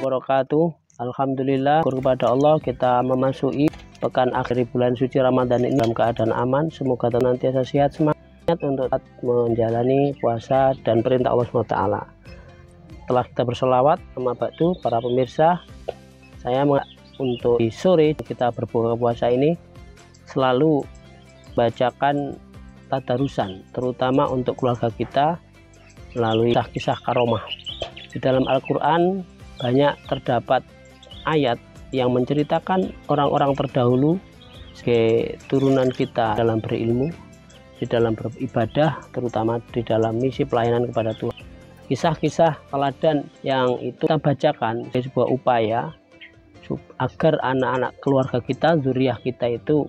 wabarakatuh. Alhamdulillah, syukur kepada Allah kita memasuki pekan akhir bulan suci Ramadan ini dalam keadaan aman. Semoga senantiasa sehat semangat untuk menjalani puasa dan perintah Allah SWT. Setelah kita berselawat, amma ba'du, para pemirsa, saya untuk di sore kita berbuka puasa ini selalu bacakan tadarusan, terutama untuk keluarga kita melalui kisah-kisah karomah. Di dalam Al-Quran banyak terdapat ayat yang menceritakan orang-orang terdahulu sebagai turunan kita dalam berilmu, di dalam beribadah, terutama di dalam misi pelayanan kepada Tuhan. Kisah-kisah teladan yang itu kita bacakan sebagai sebuah upaya agar anak-anak keluarga kita, zuriyah kita itu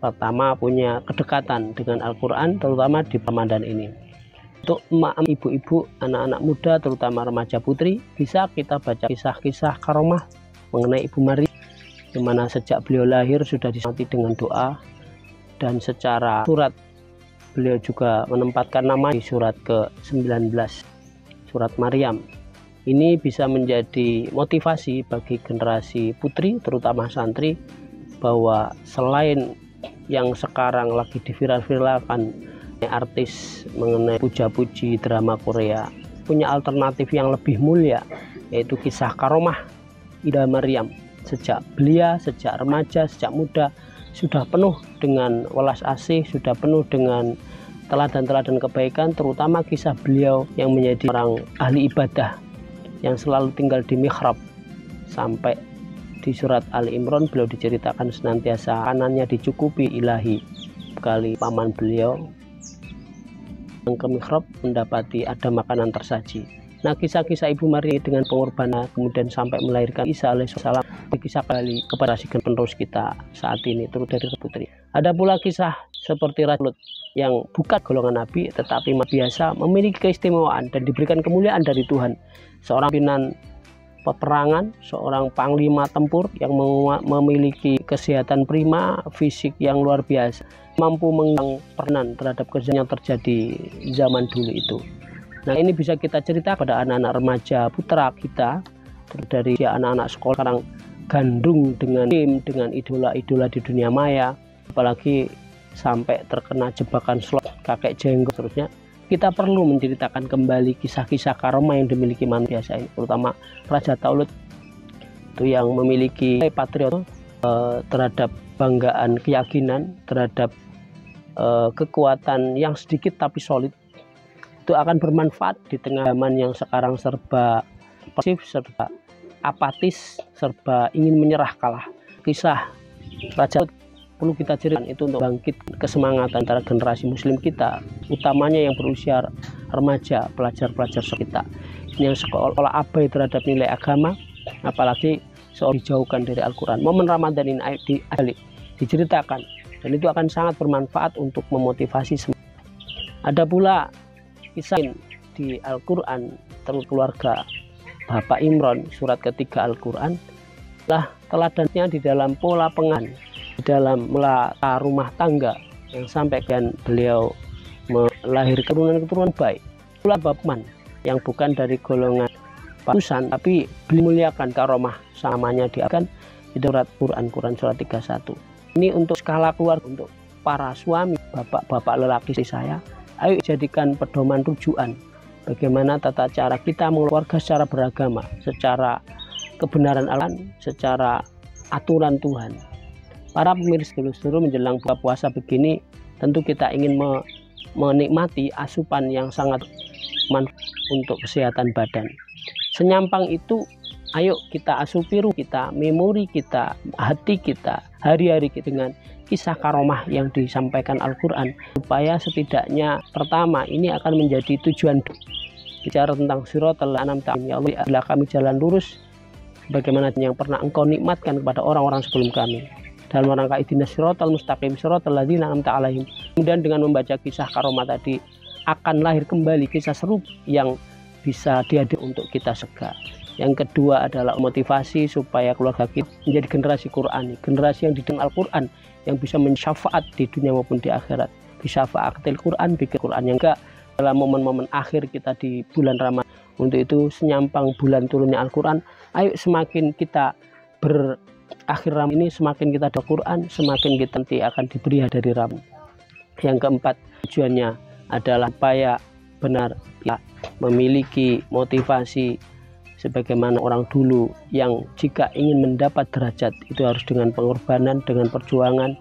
pertama punya kedekatan dengan Al-Quran, terutama di Ramadan ini. Untuk emak, ibu-ibu, anak-anak muda, terutama remaja putri, bisa kita baca kisah-kisah karomah mengenai Ibu Maria, di mana sejak beliau lahir sudah disertai dengan doa, dan secara surat beliau juga menempatkan nama di surat ke-19, surat Maryam. Ini bisa menjadi motivasi bagi generasi putri, terutama santri, bahwa selain yang sekarang lagi diviral-viralkan artis mengenai puja-puji drama Korea, punya alternatif yang lebih mulia, yaitu kisah karomah Ida Maryam. Sejak belia, sejak remaja, sejak muda, sudah penuh dengan welas asih, sudah penuh dengan teladan-teladan kebaikan, terutama kisah beliau yang menjadi orang ahli ibadah yang selalu tinggal di mihrab. Sampai di surat Ali Imran beliau diceritakan senantiasa kanannya dicukupi ilahi, kali paman beliau ke mihrab mendapati ada makanan tersaji. Nah, kisah-kisah Ibu Maria dengan pengorbanan kemudian sampai melahirkan Isa alaihissalam, kisah kali kepada si penerus kita saat ini terus dari putri. Ada pula kisah seperti Raja Lut yang bukan golongan nabi tetapi biasa, memiliki keistimewaan dan diberikan kemuliaan dari Tuhan. Seorang pimpinan peperangan, seorang panglima tempur yang memiliki kesehatan prima, fisik yang luar biasa, mampu mengang peranan terhadap kejadian yang terjadi zaman dulu itu. Nah, ini bisa kita cerita pada anak-anak remaja putra kita, dari anak-anak sekolah sekarang gandrung dengan game, dengan idola-idola di dunia maya, apalagi sampai terkena jebakan slot, kakek jenggot, terusnya. Kita perlu menceritakan kembali kisah-kisah karomah yang dimiliki manusia ini, terutama Raja Taulut itu yang memiliki patriot terhadap banggaan keyakinan, terhadap kekuatan yang sedikit tapi solid. Itu akan bermanfaat di tengah zaman yang sekarang serba pasif, serba apatis, serba ingin menyerah kalah. Kisah Raja Taulut perlu kita ceritakan itu untuk bangkit kesemangatan antara generasi muslim kita, utamanya yang berusia remaja, pelajar-pelajar kita yang sekolah abai terhadap nilai agama, apalagi seorang dijauhkan dari Al-Quran. Momen Ramadan ini diceritakan, dan itu akan sangat bermanfaat untuk memotivasi semua. Ada pula kisah di Al-Quran terus keluarga Bapak Imran, surat ketiga Al-Quran, lah teladannya di dalam pola pengan, di dalam melata rumah tangga, yang sampai kan beliau melahirkan keturunan baik. Pula Babman yang bukan dari golongan panusan, tapi beliau muliakan karomah samanya diakan di surat Quran surat 31. Ini untuk skala keluarga, untuk para suami, bapak-bapak lelaki saya, ayo jadikan pedoman rujukan bagaimana tata cara kita mengeluarga secara beragama, secara kebenaran alam, secara aturan Tuhan. Para pemirsa seluruh menjelang buka puasa begini, tentu kita ingin menikmati asupan yang sangat manfaat untuk kesehatan badan. Senyampang itu, ayo kita asupi ruh kita, memori kita, hati kita, hari-hari dengan kisah karomah yang disampaikan Al-Quran, supaya setidaknya pertama ini akan menjadi tujuan. Bicara tentang siratal an'amta alaihim, ya Allah, adalah kami jalan lurus bagaimana yang pernah Engkau nikmatkan kepada orang-orang sebelum kami, dalam rangka ihdinas siratal mustaqim siratal ladzina an'amta alaihim. Kemudian dengan membaca kisah karomah tadi akan lahir kembali kisah serupa yang bisa dihadir untuk kita segar. Yang kedua adalah motivasi supaya keluarga kita menjadi generasi Qur'ani, generasi yang dididik Al-Quran, yang bisa mensyafaat di dunia maupun di akhirat. Bisa fa'atil Quran, bikin Quran yang enggak dalam momen-momen akhir kita di bulan Ramadan. Untuk itu senyampang bulan turunnya Al-Quran, Ayo semakin kita berakhir Ramadan ini, semakin kita ada Quran, semakin kita nanti akan diberi dari Ramadan. Yang keempat, tujuannya adalah supaya benar ya, memiliki motivasi sebagaimana orang dulu yang jika ingin mendapat derajat itu harus dengan pengorbanan, dengan perjuangan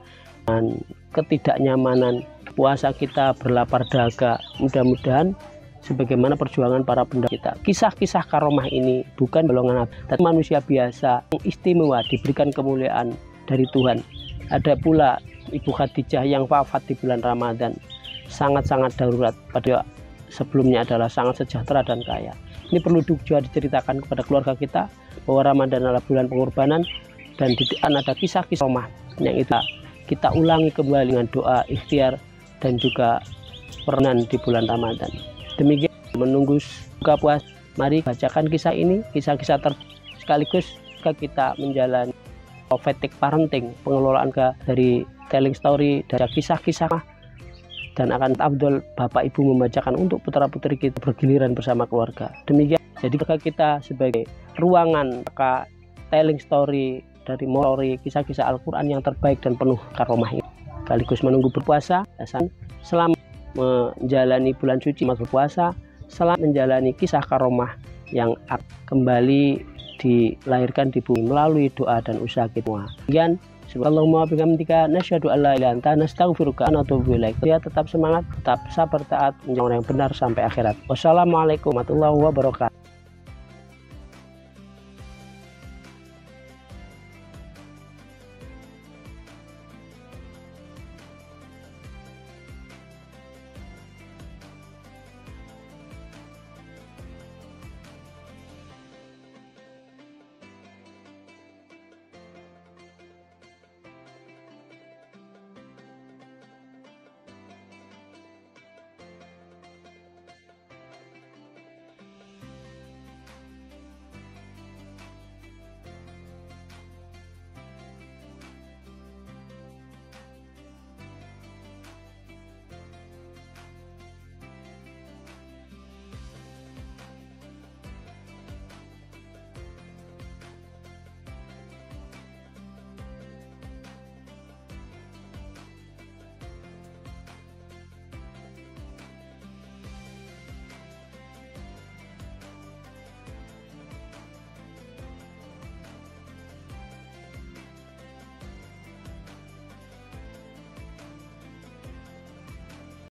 dan ketidaknyamanan. Puasa kita berlapar dahaga, mudah-mudahan sebagaimana perjuangan para pendahulu kita. Kisah-kisah karomah ini bukan golongan tapi manusia biasa yang istimewa, diberikan kemuliaan dari Tuhan. Ada pula Ibu Khadijah yang wafat di bulan Ramadan, sangat-sangat darurat, pada sebelumnya adalah sangat sejahtera dan kaya. Ini perlu juga diceritakan kepada keluarga kita bahwa Ramadan adalah bulan pengorbanan, dan di depan ada kisah-kisah karomah yang itu kita ulangi kembali dengan doa, ikhtiar, dan juga peranan di bulan Ramadan. Demikian menunggu buka puasa, mari bacakan kisah ini, kisah-kisah sekaligus kita menjalani prophetic parenting, pengelolaan dari telling story, dari kisah-kisah, dan akan afdol Bapak Ibu membacakan untuk putra-putri kita bergiliran bersama keluarga. Demikian, jadi kita sebagai ruangan telling story dari memori kisah-kisah Al-Quran yang terbaik dan penuh karomah ini. Sekaligus menunggu berpuasa, selama menjalani bulan suci berpuasa, selama menjalani kisah karomah yang kembali dilahirkan di bumi melalui doa dan usaha kita. Demikian, subhanallahumma wa bihamdika nasyhadu an la ilaha illa anta nastaghfiruka wa natubu ilaik. Ya, tetap semangat, tetap sabar, taat menjadi orang yang benar sampai akhirat. Wassalamualaikum warahmatullahi wabarakatuh.